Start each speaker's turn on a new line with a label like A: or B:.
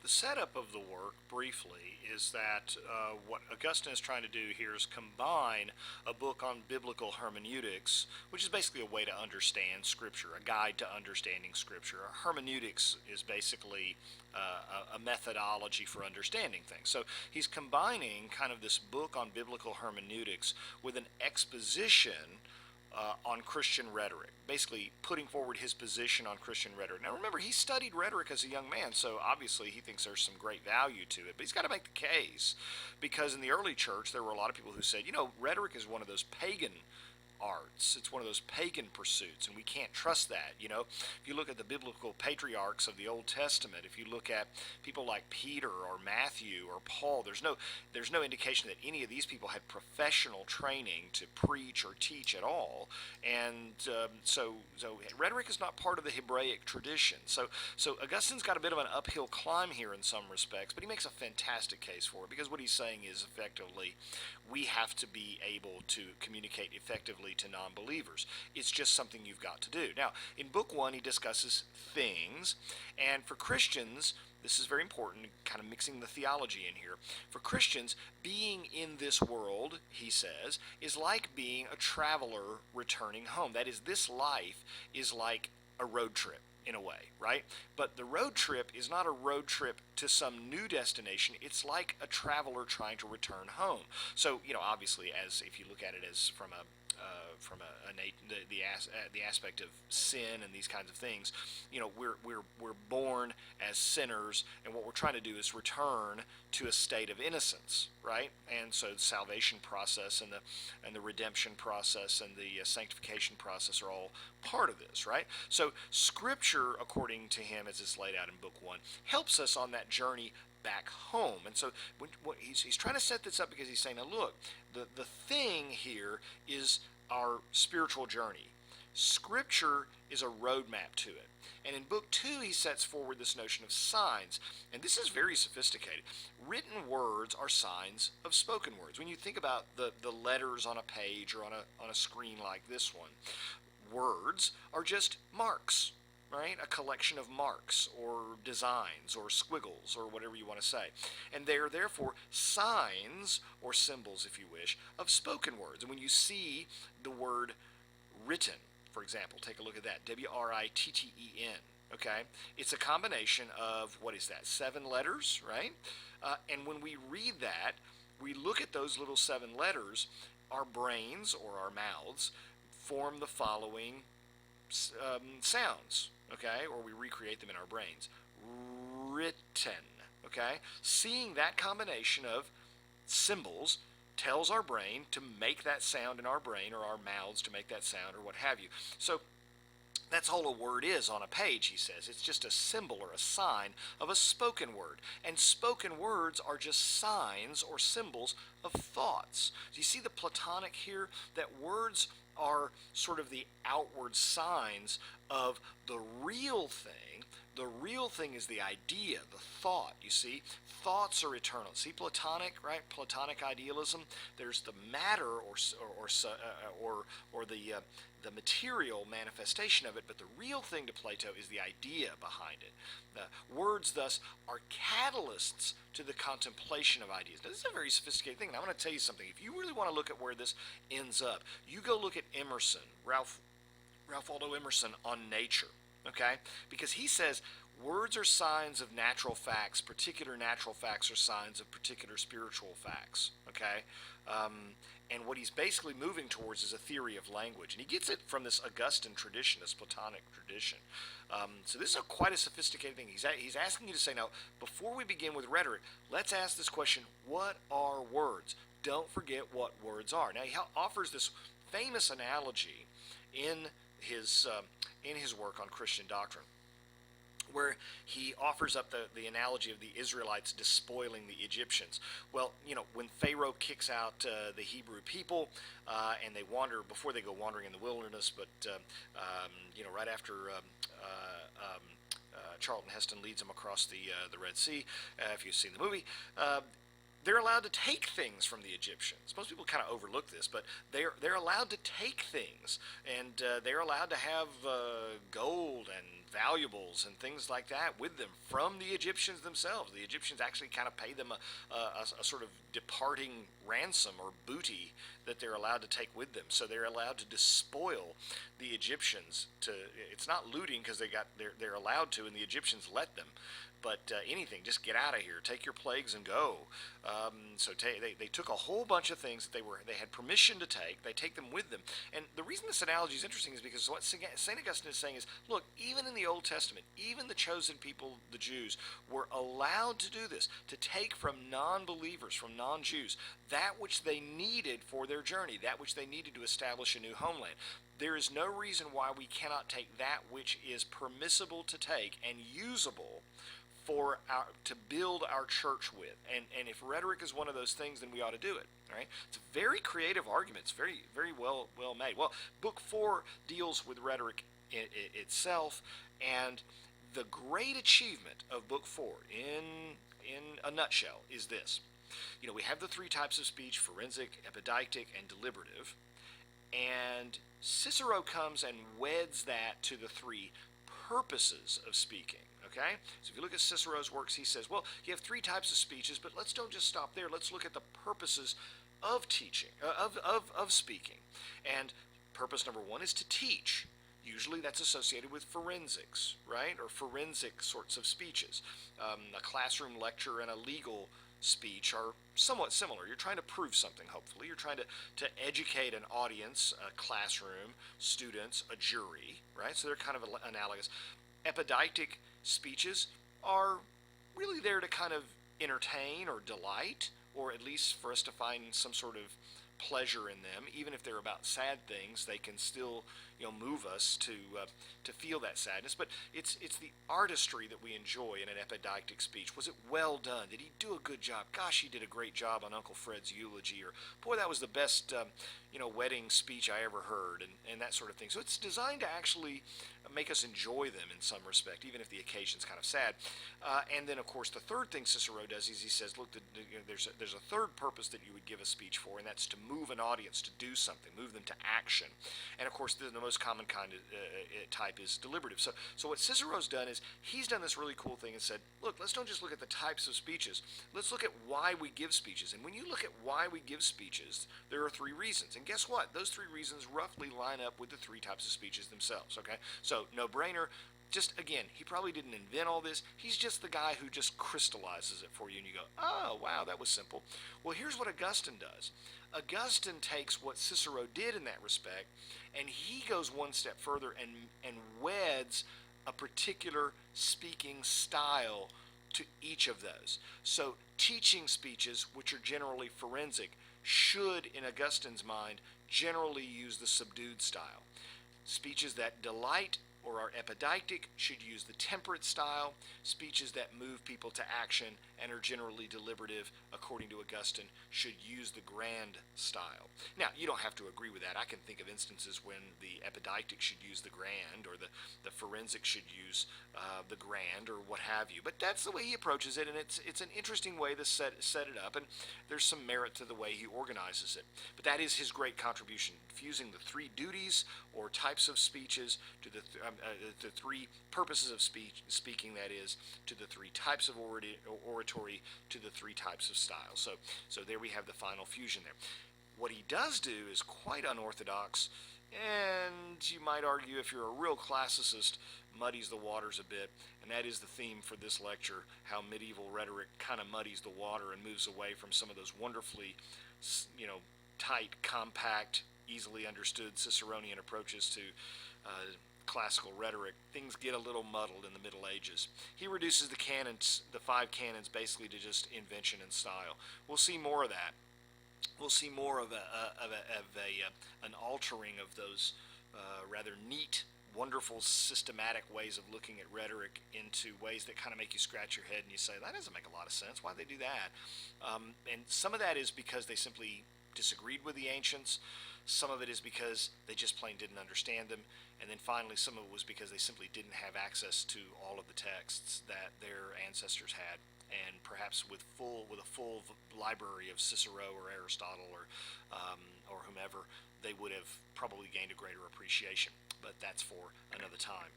A: The setup of the work, briefly, is that what Augustine is trying to do here is combine a book on biblical hermeneutics, which is basically a way to understand Scripture, a guide to understanding Scripture. Hermeneutics is basically a methodology for understanding things. So he's combining kind of this book on biblical hermeneutics with an exposition on Christian rhetoric, basically putting forward his position on Christian rhetoric. Now remember, he studied rhetoric as a young man, so obviously he thinks there's some great value to it, but he's got to make the case, because in the early church there were a lot of people who said, rhetoric is one of those pagan arts. It's one of those pagan pursuits, and we can't trust that. If you look at the biblical patriarchs of the Old Testament, if you look at people like Peter or Matthew or Paul, there's no indication that any of these people had professional training to preach or teach at all. And so rhetoric is not part of the Hebraic tradition. So Augustine's got a bit of an uphill climb here in some respects, but he makes a fantastic case for it, because what he's saying is effectively we have to be able to communicate effectively to non-believers. It's just something you've got to do. Now, in Book 1, he discusses things, and for Christians, this is very important, kind of mixing the theology in here. For Christians, being in this world, he says, is like being a traveler returning home. That is, this life is like a road trip, in a way, right? But the road trip is not a road trip to some new destination. It's like a traveler trying to return home. So, obviously, as if you look at it as from the aspect of sin and these kinds of things, we're born as sinners, and what we're trying to do is return to a state of innocence, right? And so the salvation process and the redemption process and the sanctification process are all part of this, right? So Scripture, according to him, as it's laid out in Book 1, helps us on that journey back home. And so what he's trying to set this up, because he's saying, now look, the thing here is our spiritual journey. Scripture is a roadmap to it. And in Book 2, he sets forward this notion of signs. And this is very sophisticated. Written words are signs of spoken words. When you think about the letters on a page or on a screen like this one, words are just marks, right? A collection of marks or designs or squiggles or whatever you want to say. And they are therefore signs or symbols, if you wish, of spoken words. And when you see the word written, for example, take a look at that, W-R-I-T-T-E-N, okay? It's a combination of, 7 letters, right? And when we read that, we look at those little 7 letters, our brains or our mouths form the following sounds, okay? Or we recreate them in our brains. Written, okay? Seeing that combination of symbols tells our brain to make that sound in our brain, or our mouths to make that sound, or what have you. So that's all a word is on a page, he says. It's just a symbol or a sign of a spoken word. And spoken words are just signs or symbols of thoughts. Do you see the Platonic here? That words are sort of the outward signs of the real thing. The real thing is the idea, the thought, you see. Thoughts are eternal. See Platonic, right? Platonic idealism. There's the matter or the material manifestation of it, but the real thing to Plato is the idea behind it. Words, thus, are catalysts to the contemplation of ideas. Now, this is a very sophisticated thing, and I'm going to tell you something. If you really want to look at where this ends up, you go look at Emerson, Ralph Waldo Emerson, on nature, okay? Because he says words are signs of natural facts. Particular natural facts are signs of particular spiritual facts, okay? And what he's basically moving towards is a theory of language. And he gets it from this Augustine tradition, this Platonic tradition. So this is quite a sophisticated thing. He's asking you to say, now, before we begin with rhetoric, let's ask this question, what are words? Don't forget what words are. Now, he offers this famous analogy in his work on Christian doctrine, where he offers up the analogy of the Israelites despoiling the Egyptians. Well, when Pharaoh kicks out the Hebrew people and they wander, before they go wandering in the wilderness, but right after Charlton Heston leads them across the Red Sea, if you've seen the movie, they're allowed to take things from the Egyptians. Most people kind of overlook this, but they're allowed to take things, and they're allowed to have gold and valuables and things like that with them from the Egyptians themselves. The Egyptians actually kind of pay them a sort of departing ransom or booty that they're allowed to take with them. So they're allowed to despoil the Egyptians. It's not looting because they're allowed to, and the Egyptians let them. But anything, just get out of here. Take your plagues and go. They took a whole bunch of things that they had permission to take. They take them with them. And the reason this analogy is interesting is because what St. Augustine is saying is, look, even in the Old Testament, even the chosen people, the Jews, were allowed to do this, to take from non-believers, from non-Jews, that which they needed for their journey, that which they needed to establish a new homeland. There is no reason why we cannot take that which is permissible to take and usable to build our church with. And if rhetoric is one of those things, then we ought to do it. All right? It's a very creative argument. It's very, very well made. Well, Book 4 deals with rhetoric itself, and the great achievement of Book 4, in a nutshell, is this. We have the three types of speech: forensic, epideictic, and deliberative. And Cicero comes and weds that to the three purposes of speaking. Okay? So if you look at Cicero's works, he says, well, you have three types of speeches, but let's don't just stop there. Let's look at the purposes of teaching, of speaking. And purpose number one is to teach. Usually that's associated with forensics, right? Or forensic sorts of speeches. A classroom lecture and a legal speech are somewhat similar. You're trying to prove something, hopefully. You're trying to educate an audience, a classroom, students, a jury, right? So they're kind of analogous. Epideictic speeches are really there to kind of entertain or delight, or at least for us to find some sort of pleasure in them. Even if they're about sad things, they can still move us to feel that sadness. But it's the artistry that we enjoy in an epideictic speech. Was it well done? Did he do a good job? Gosh, he did a great job on Uncle Fred's eulogy. Or, boy, that was the best wedding speech I ever heard, and that sort of thing. So it's designed to actually make us enjoy them in some respect, even if the occasion's kind of sad. And then, of course, the third thing Cicero does is he says, look, there's a third purpose that you would give a speech for, and that's to move an audience to do something, move them to action. And, of course, the most common kind of type is deliberative. So what Cicero's done is he's done this really cool thing and said, look, let's don't just look at the types of speeches. Let's look at why we give speeches. And when you look at why we give speeches, there are three reasons. And guess what? Those three reasons roughly line up with the three types of speeches themselves, okay? So, no-brainer. Just, again, he probably didn't invent all this. He's just the guy who just crystallizes it for you, and you go, oh, wow, that was simple. Well, here's what Augustine does. Augustine takes what Cicero did in that respect, and he goes one step further and weds a particular speaking style to each of those. So teaching speeches, which are generally forensic, should, in Augustine's mind, generally use the subdued style. Speeches that delight or are epideictic should use the temperate style. Speeches that move people to action and are generally deliberative, according to Augustine, should use the grand style. Now, you don't have to agree with that. I can think of instances when the epideictic should use the grand, or the forensic should use the grand, or what have you. But that's the way he approaches it, and it's an interesting way to set it up, and there's some merit to the way he organizes it. But that is his great contribution, fusing the three duties or types of speeches to the three purposes of speaking, that is, to the three types of oratory, to the three types of style. So there we have the final fusion there. What he does do is quite unorthodox, and you might argue, if you're a real classicist, muddies the waters a bit, and that is the theme for this lecture, how medieval rhetoric kind of muddies the water and moves away from some of those wonderfully, tight, compact, easily understood Ciceronian approaches to classical rhetoric. Things get a little muddled in the Middle Ages. He reduces the canons, the five canons, basically to just invention and style. We'll see more of that. We'll see more of an altering of those rather neat, wonderful, systematic ways of looking at rhetoric into ways that kind of make you scratch your head and you say, that doesn't make a lot of sense. Why'd they do that? And some of that is because they simply disagreed with the ancients. Some of it is because they just plain didn't understand them. And then finally, some of it was because they simply didn't have access to all of the texts that their ancestors had. And perhaps with a full library of Cicero or Aristotle or whomever, they would have probably gained a greater appreciation. But that's for another time.